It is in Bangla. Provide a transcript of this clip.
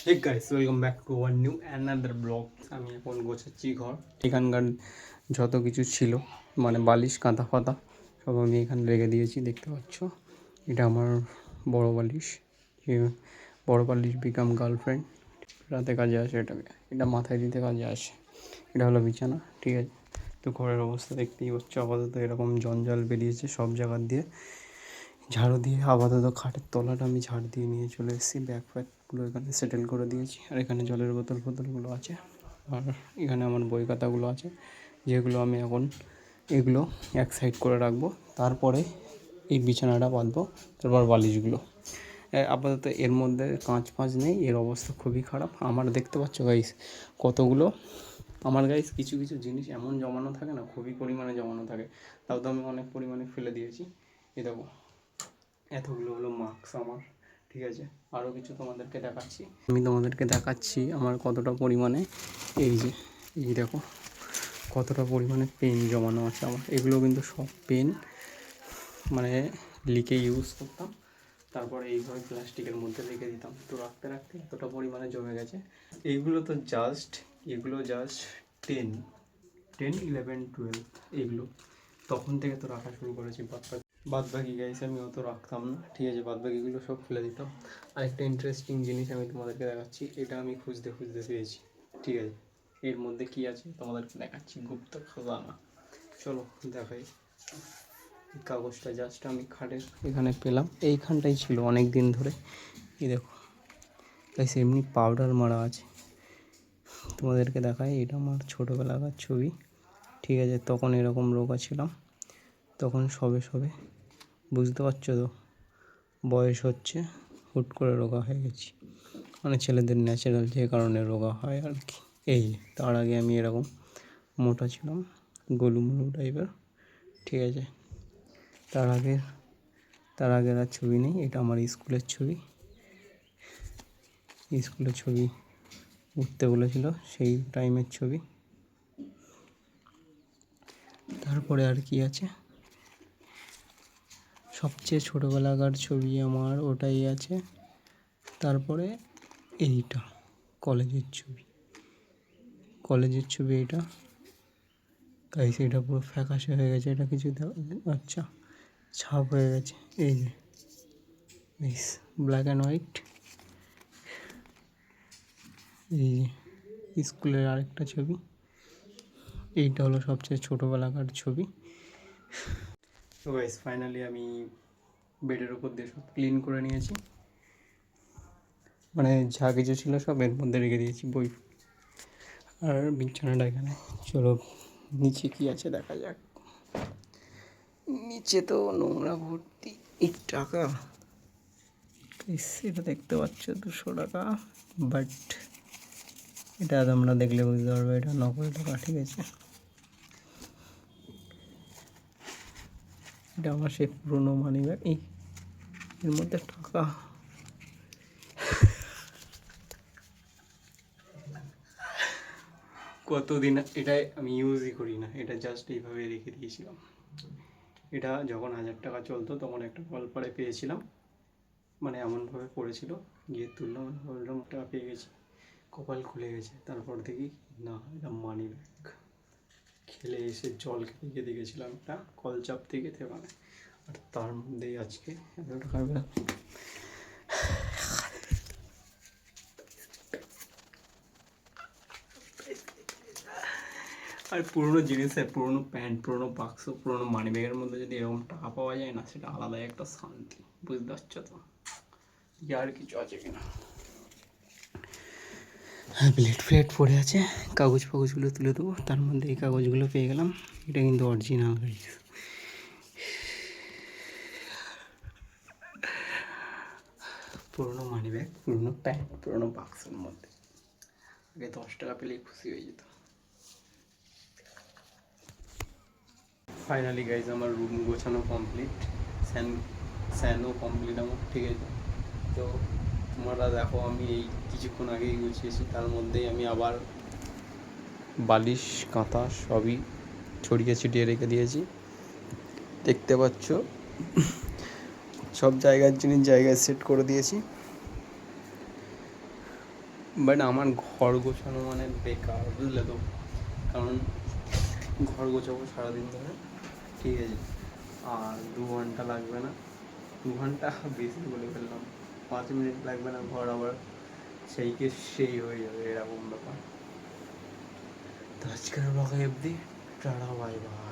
Hey guys, welcome back to our new another blog. আমি এখন গোছাচ্ছি ঘর। এখানকার যত কিছু ছিল মানে বালিশ কাঁথা ফাতা সব আমি এখানে রেখে দিয়েছি, দেখতে পাচ্ছ। এটা আমার বড় বালিশ, যে বড় বালিশ বিকাম গার্লফ্রেন্ড। রাতে কাজে আসে এটাকে, এটা মাথায় দিতে কাজে আসে। এটা হলো বিছানা, ঠিক আছে। তো ঘরের অবস্থা দেখতেই পাচ্ছ, আপাতত এরকম জঞ্জাল বেরিয়েছে সব জায়গার দিয়ে। ঝাড়ু দিয়ে আপাতত খাটের তলাটা আমি ঝাড় দিয়ে নিয়ে চলে এসেছি। ব্যাগ ফ্যাগগুলো এখানে সেটেল করে দিয়েছি। আর এখানে জলের বোতলগুলো আছে। আর এখানে আমার বই খাতাগুলো আছে, যেগুলো আমি এখন এগুলো এক সাইড করে রাখবো। তারপরে এই বিছানাটা বাঁধবো, তারপর বালিশগুলো। আপাতত এর মধ্যে কাঁচ ফাঁচ নেই, এর অবস্থা খুবই খারাপ। আমার দেখতে পাচ্ছ গাইস কতগুলো, আমার গাইস কিছু কিছু জিনিস এমন জমানো থাকে না, খুবই পরিমাণে জমানো থাকে। তাও তো আমি অনেক পরিমাণে ফেলে দিয়েছি। এ দেখো, এতগুলো হলো মার্কস আমার, ঠিক আছে। আরও কিছু তোমাদেরকে দেখাচ্ছি, আমি তোমাদেরকে দেখাচ্ছি আমার কতটা পরিমাণে, এই দেখো কতটা পরিমাণে পেন জমানো আছে আমার। এগুলো কিন্তু সব পেন মানে লিখে ইউজ করতাম, তারপরে এইভাবে প্লাস্টিকের মধ্যে রেখে দিতাম। তো রাখতে রাখতে এতটা পরিমাণে জমে গেছে। এগুলো জাস্ট 10, 11, 12 এগুলো তখন থেকে তো রাখা শুরু করেছি। বাদবাকি গাইস আমি অত রাখতাম না, ঠিক আছে। বাদবাকিগুলো সব ফেলে দিতাম। আরেকটা ইন্টারেস্টিং জিনিস আমি তোমাদেরকে দেখাচ্ছি, এটা আমি খুঁজতে খুঁজতে পেয়েছি, ঠিক আছে। এর মধ্যে কি আছে তোমাদেরকে দেখাচ্ছি, গুপ্ত খাজানা। চলো দেখাই। এই কাগজটা জাস্ট আমি খাটের এখানে পেলাম, এইখানটাই ছিল অনেক দিন ধরে। এই দেখো গাইস, এমনি পাউডার মারা আছে। তোমাদেরকে দেখাই, এটা আমার ছোটোবেলাকার ছবি, ঠিক আছে। তখন এরকম রোগা ছিলাম, তখন সবে সবে, বুঝতে পারছো তো, বয়স হচ্ছে, হুট করে রোগা হয়ে গেছি। মানে ছেলেদের ন্যাচারাল যে কারণে রোগা হয় আর কি। এই তার আগে আমি এরকম মোটা ছিলাম, গোলুমুলু টাইপের, ঠিক আছে। তার আগের আর ছবি নেই। এটা আমার স্কুলের ছবি উঠতে বলেছিল সেই টাইমের ছবি। তারপরে আর কি আছে, সবচেয়ে ছোটোবেলাকার ছবি আমার ওটাই আছে। তারপরে এইটা কলেজের ছবি এটা গাইস, এটা পুরো ফ্যাকাশে হয়ে গেছে, এটা কিছু আচ্ছা ছাপ হয়ে গেছে। এই যে ব্ল্যাক অ্যান্ড হোয়াইট। এই যে স্কুলের আরেকটা ছবি, এইটা হলো সবচেয়ে ছোটোবেলাকার ছবি। তো গাইস ফাইনালি আমি বেডের উপর দিয়ে সব ক্লিন করে নিয়েছি, মানে যা কিছু ছিল সব এর মধ্যে রেখে দিয়েছি, বই আর বিছানাটা এখানে। চলো নিচে কি আছে দেখা যাক। নিচে তো নোংরা ভর্তি। এই টাকা, এটা দেখতে পাচ্ছ 200 টাকা, বাট এটা তোমরা দেখলে বুঝতে পারবে এটা নকল টাকা, ঠিক আছে। এটা আমার সেই পুরোনো মানি ব্যাগ, এর মধ্যে টাকা। কতদিন এটা আমি ইউজই করি না, এটা জাস্ট এইভাবে রেখে দিয়েছিলাম। এটা যখন 1000 টাকা চলতো তখন একটা গল্পারে পেয়েছিলাম, মানে এমনভাবে পড়েছিল, গিয়ে তুললাম, বললাম টাকা পেয়ে গেছি, কপাল খুলে গেছে। তারপর দেখি না, এটা মানি ব্যাগ। খেলে এসে জল খেয়ে দেখেছিলাম একটা কলচাপ থেকে মানে, আর তার মধ্যেই আজকে 1000 টাকা ব্যাগ। আর পুরোনো জিনিসের, পুরোনো প্যান্ট, পুরোনো বাক্স, পুরোনো মানি ব্যাগের মধ্যে যদি এরকম টাকা পাওয়া যায় না, সেটা আলাদাই একটা শান্তি, বুঝতে পারছো তো। আর কিছু আছে কিনা, হ্যাঁ প্লেট পড়ে আছে, কাগজগুলো তুলে দেবো। তার মধ্যে এই কাগজগুলো পেয়ে গেলাম, এটা কিন্তু অরিজিনাল গাইস। পুরোনো মানি ব্যাগ, পুরোনো প্যান্ট, পুরোনো বাক্সের মধ্যে। আগে 10 টাকা পেলেই খুশি হয়ে যেত। ফাইনালি গাইজ আমার রুম গোছানো কমপ্লিট, স্যানও কমপ্লিট আমার, ঠিক আছে। তো তোমরা দেখো, আমি এই কিছুক্ষণ আগেই গুছিয়েছি, তার মধ্যেই আমি আবার বালিশ কাঁথা সবই ছড়িয়ে ছিটিয়ে রেখে দিয়েছি, দেখতে পাচ্ছ। সব জায়গার জিনিস জায়গায় সেট করে দিয়েছি। বাট আমার ঘর গোছানো মানে বেকার, বুঝলে তো, কারণ ঘর গোছাবো সারাদিন ধরে, ঠিক আছে, আর 2 ঘন্টা লাগবে না, 2 ঘন্টা বেশি বলে ফেললাম, 5 মিনিট লাগবে না, ঘর আবার সেইকে সেই হয়ে যাবে, এরকম ব্যাপার। তো আজকের ব্লগে অবধি, টাটা বাই বাই।